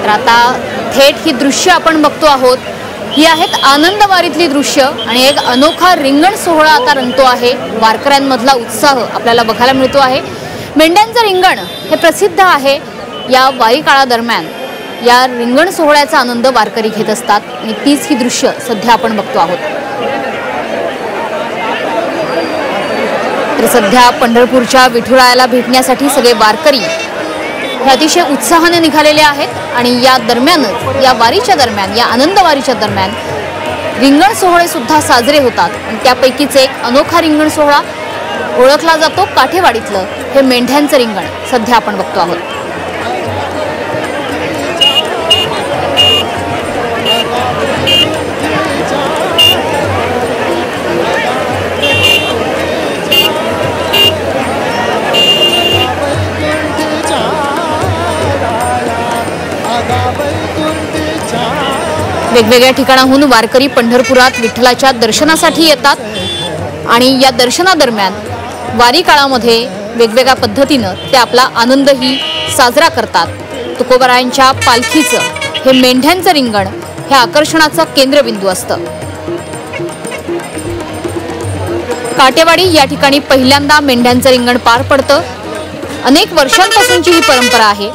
तर आता थेट ही दृश्य आपण बघतो आहोत। ही आहेत आनंदवारीतली दृश्य आणि एक अनोखा रिंगण सोहळा आता रंगतो आहे। वारकऱ्यांमधला उत्साह आपल्याला बघायला मिळतो आहे। मेंढ्यांचं रिंगण हे प्रसिद्ध आहे। या वारी काळादरम्यान या रिंगण सोहळ्याचा आनंद वारकरी घेत असतात आणि तीच ही दृश्य सध्या आपण बघतो आहोत। तर सध्या पंढरपूरच्या विठुरायाला भेटण्यासाठी सगळे वारकरी हे अतिशय उत्साहाने निघालेले आहेत आणि या दरम्यानच या वारीच्या दरम्यान या आनंदवारीच्या दरम्यान रिंगण सोहळे सुद्धा साजरे होतात आणि त्यापैकीच एक अनोखा रिंगण सोहळा ओळखला जातो काठेवाडीतलं हे मेंढ्यांचं रिंगण सध्या आपण बघतो आहोत। वेगवेगळ्या ठिकाणाहून वारकरी पंढरपुरात विठ्ठलाच्या दर्शनासाठी येतात आणि या दर्शनादरम्यान वारी काळामध्ये वेगवेगळ्या पद्धतीने ते आपला आनंदही साजरा करतात। तुकोबारायांच्या पालखीचं हे मेंढ्यांचं रिंगण हे आकर्षणाचं केंद्रबिंदू असतं। काटेवाडी या ठिकाणी पहिल्यांदा मेंढ्यांचं रिंगण पार पडतं। अनेक वर्षांपासूनची ही परंपरा आहे।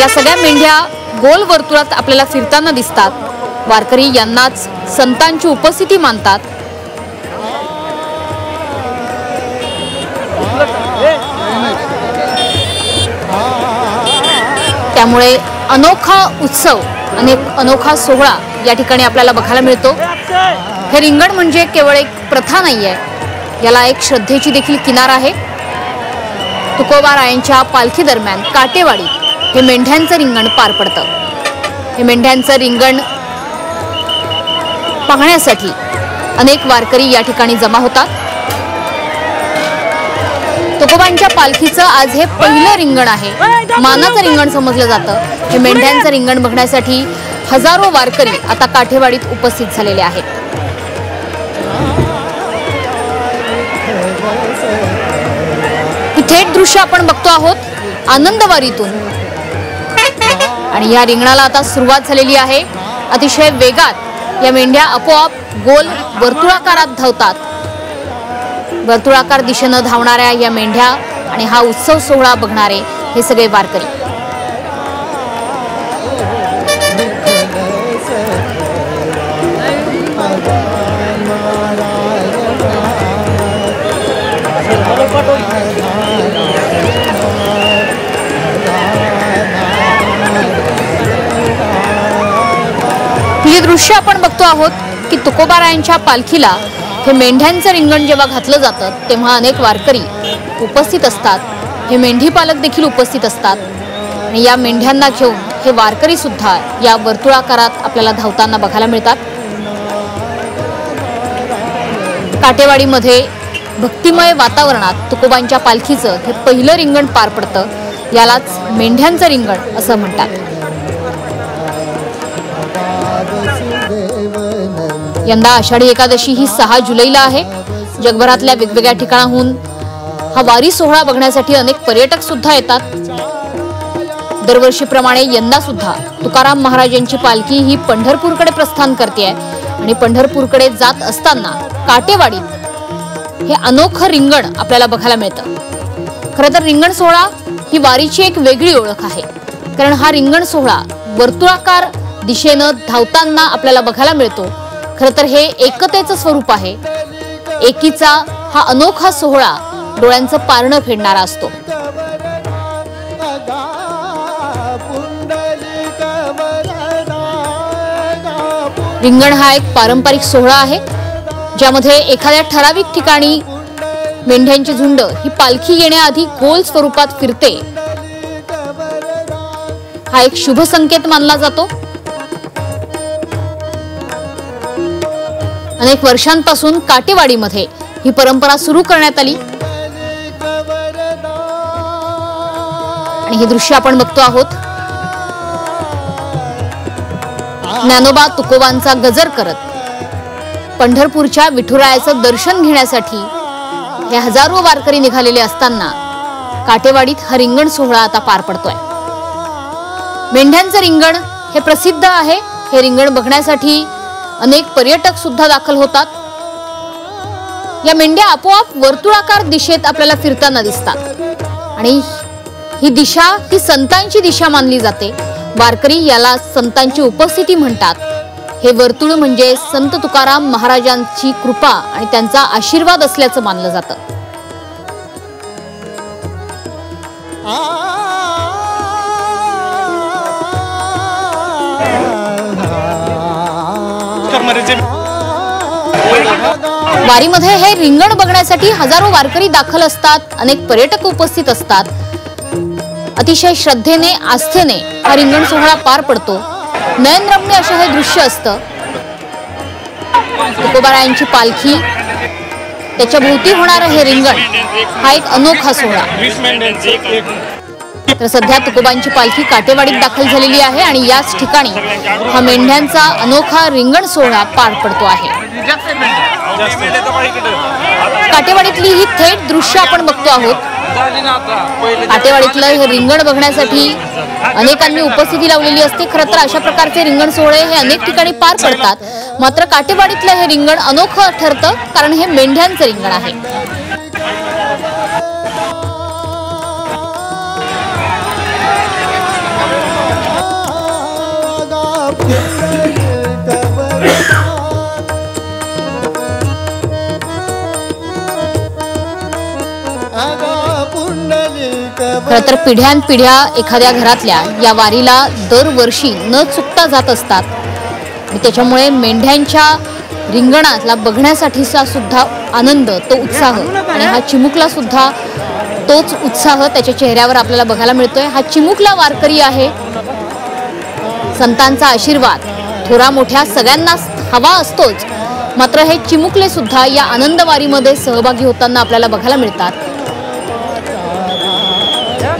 या सगळ्या मेंढ्या गोल वर्तुळात आपल्याला फिरताना दिसतात। वारकरी यांनाच संतांची उपस्थिती मानतात। त्यामुळे अनोखा उत्सव आणि अनोखा सोहळा या ठिकाणी आपल्याला बघायला मिळतो। हे रिंगण म्हणजे केवळ एक प्रथा नाहीये, याला एक श्रद्धेची देखील किनार आहे। तुकोबारायांच्या पालखी दरम्यान काटेवाडी हे मेंढ्यांचं रिंगण पार पडतं। हे मेंढ्यांचं रिंगण पाहण्यासाठी अनेक वारकरी या ठिकाणी जमा होतात। तुकोबांच्या पालखीचं आज हे पहिलं रिंगण आहे। मानाचं रिंगण समजलं जातं। हे मेंढ्यांचं रिंगण बघण्यासाठी हजारो वारकरी आता काठेवाडीत उपस्थित झालेले आहेत। ही थेट दृश्य आपण बघतो आहोत आनंदवारीतून आणि या रिंगणाला आता सुरुवात झालेली आहे। अतिशय वेगात या मेंढ्या आपोआप गोल वर्तुळाकारात धावतात। वर्तुळाकार दिशेने धावणाऱ्या या मेंढ्या आणि हा उत्सव सोहळा बघणारे हे सगळे वारकरी हे दृश्य आपण बघतो आहोत की तुकोबारायांच्या पालखीला हे मेंढ्यांचं रिंगण जेव्हा घातलं जातं तेव्हा अनेक वारकरी उपस्थित असतात। हे मेंढी पालक देखील उपस्थित असतात आणि या मेंढ्यांना घेऊन हे वारकरी सुद्धा या वर्तुळाकारात आपल्याला धावताना बघायला मिळतात। काटेवाडीमध्ये भक्तिमय वातावरणात तुकोबांच्या पालखीचं हे पहिलं रिंगण पार पडतं। यालाच मेंढ्यांचं रिंगण असं म्हणतात। यंदा आषाढी एकादशी ही 6 जुलैला आहे। जगभरातल्या वेगवेगळ्या ठिकाणाहून हा वारी सोहळा बघण्यासाठी अनेक पर्यटक सुद्धा येतात। दरवर्षीप्रमाणे यंदा सुद्धा तुकाराम महाराजांची पालखी ही पंढरपूरकडे प्रस्थान करते आणि पंढरपूरकडे जात असताना काटेवाडीत हे अनोखं रिंगण आपल्याला बघायला मिळतं। खरं तर रिंगण सोहळा ही वारीची एक वेगळी ओळख आहे, कारण हा रिंगण सोहळा वर्तुळाकार दिशेनं धावताना आपल्याला बघायला मिळतो। खरं तर हे एकतेचं स्वरूप आहे। एकीचा हा अनोखा सोहळा डोळ्यांचं पारणं फेडणारा असतो। रिंगण हा एक पारंपरिक सोहळा आहे, ज्यामध्ये एखाद्या ठराविक ठिकाणी मेंढ्यांची झुंड ही पालखी येण्याआधी गोल स्वरूपात फिरते। हा एक शुभ संकेत मानला जातो। अनेक वर्षांपासून काटेवाडीमध्ये ही परंपरा सुरू करण्यात आली आणि हे दृश्य आपण बघतो आहोत। ज्ञानोबा तुकोबांचा गजर करत पंढरपूरच्या विठुरायाचं दर्शन घेण्यासाठी हे हजारो वारकरी निघालेले असताना काटेवाडीत हा रिंगण सोहळा आता पार पडतोय। मेंढ्यांचं रिंगण हे प्रसिद्ध आहे। हे रिंगण बघण्यासाठी अनेक पर्यटक सुद्धा दाखल होतात। या मेंढ्या आपोआप वर्तुळाकार दिशेत आपल्याला फिरताना दिसतात आणि ही दिशा ही संतांची दिशा मानली जाते। वारकरी याला संतांची उपस्थिती म्हणतात। हे वर्तुळ म्हणजे संत तुकाराम महाराजांची कृपा आणि त्यांचा आशीर्वाद असल्याचं मानलं जातं। वारीमध्ये हे रिंगण बघण्यासाठी हजारो वारकरी दाखल असतात। अनेक पर्यटक उपस्थित असतात। अतिशय श्रद्धेने आस्थेने हा रिंगण सोहळा पार पडतो। नयनरम्य असं हे दृश्य असतं। तुकोबारायांची पालखी, त्याच्या भोवती होणारं हे रिंगण हा एक अनोखा सोहळा। तर सध्या तुकोबांची पालखी काटेवाडीत दाखल झालेली आहे आणि याच ठिकाणी हा मेंढ्यांचा अनोखा रिंगण सोहळा पार पडतो आहे। काटेवाडीतली ही थेट दृश्य आपण बघतो आहोत। काटेवाडीतलं हे रिंगण बघण्यासाठी अनेकांनी उपस्थिती लावलेली असते। खरं तर अशा प्रकारचे रिंगण सोहळे हे अनेक ठिकाणी पार पडतात, मात्र काटेवाडीतलं हे रिंगण अनोखं ठरतं कारण हे मेंढ्यांचं रिंगण आहे। खरं तर पिढ्यानपिढ्या एखाद्या घरातल्या या वारीला दरवर्षी न चुकता जात असतात आणि त्याच्यामुळे मेंढ्यांच्या रिंगणाला बघण्यासाठीचा सुद्धा आनंद, तो उत्साह आणि हा चिमुकला सुद्धा तोच उत्साह त्याच्या चेहऱ्यावर आपल्याला बघायला मिळतोय। हा चिमुकला वारकरी आहे। संतांचा आशीर्वाद थोरा मोठ्या सगळ्यांना हवा असतोच, मात्र हे चिमुकले सुद्धा या आनंद वारीमध्ये सहभागी होताना आपल्याला बघायला मिळतात।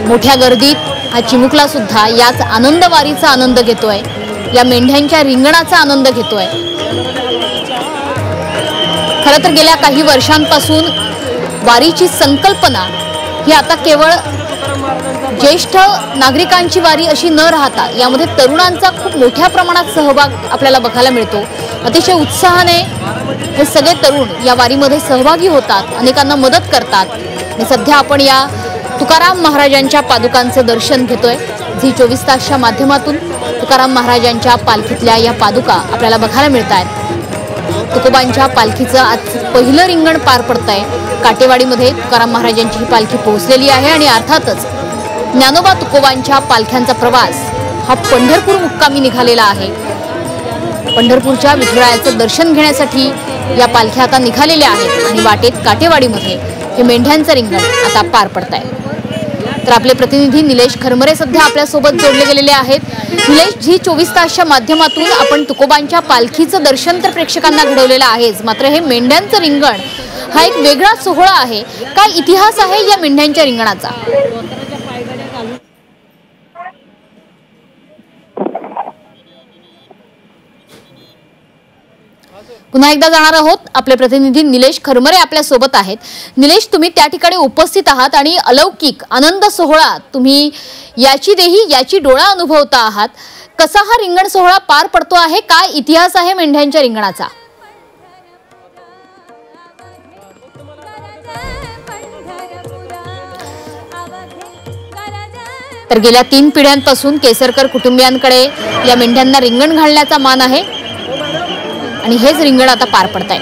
मोठ्या गर्दीत हा चिमुकला सुद्धा याच आनंद वारीचा आनंद घेतोय, या मेंढ्यांच्या रिंगणाचा आनंद घेतोय। खरं तर गेल्या काही वर्षांपासून वारीची संकल्पना ही आता केवळ ज्येष्ठ नागरिकांची वारी अशी न राहता यामध्ये तरुणांचा खूप मोठ्या प्रमाणात सहभाग आपल्याला बघायला मिळतो। अतिशय उत्साहाने हे सगळे तरुण या वारीमध्ये सहभागी होतात, अनेकांना मदत करतात आणि सध्या आपण या तुकाराम महाराजांच्या पादुकांचे दर्शन घेतोय। झी24 तासच्या माध्यमातून तुकाराम महाराजांच्या पालखीतल्या या पादुका आपल्याला बघायला मिळतात। तुकोबांच्या पालखीचं आज पहिलं रिंगण पार पडतंय। काटेवाडीमध्ये तुकाराम महाराजांची ही पालखी पोहोचलेली आहे आणि अर्थातच ज्ञानोबा तुकोबांच्या पालख्यांचा प्रवास हा पंढरपूर मुक्कामी निघालेला आहे। पंढरपूरच्या विठुरायाचं दर्शन घेण्यासाठी या पालख्या आता निघालेल्या आहेत आणि वाटेत काटेवाडीमध्ये हे मेंढ्यांचं रिंगण आता पार पडत आहे। तर आपले प्रतिनिधी निलेश खरमरे सध्या आपल्या सोबत जोडले गेलेले आहेत। निलेश, झी24 तासच्या माध्यमातून आपण तुकोबांच्या पालखीचं दर्शन तर प्रेक्षकांना घडवलेलं आहेच, मात्र हे मेंढ्यांचं रिंगण हा एक वेगळा सोहळा आहे। काय इतिहास आहे या मेंढ्यांच्या रिंगणाचा? पुन्हा एकदा जाणार आहोत। आपले प्रतिनिधी निलेश खरमरे आपल्या सोबत आहेत। निलेश, तुम्ही त्या ठिकाणी उपस्थित आहात आणि अलौकिक आनंद सोहळा तुम्ही याची देही याची डोळा अनुभवता आहात। कसा हा रिंगण सोहळा पार पडतो आहे? काय इतिहास आहे मेंढ्यांच्या रिंगणाचा? तर गेल्या 3 पिढ्यांपासून केसरकर कुटुंबियांकडे या मेंढ्यांना रिंगण घालण्याचा मान आहे आणि हेच रिंगण आता पार पडत आहे।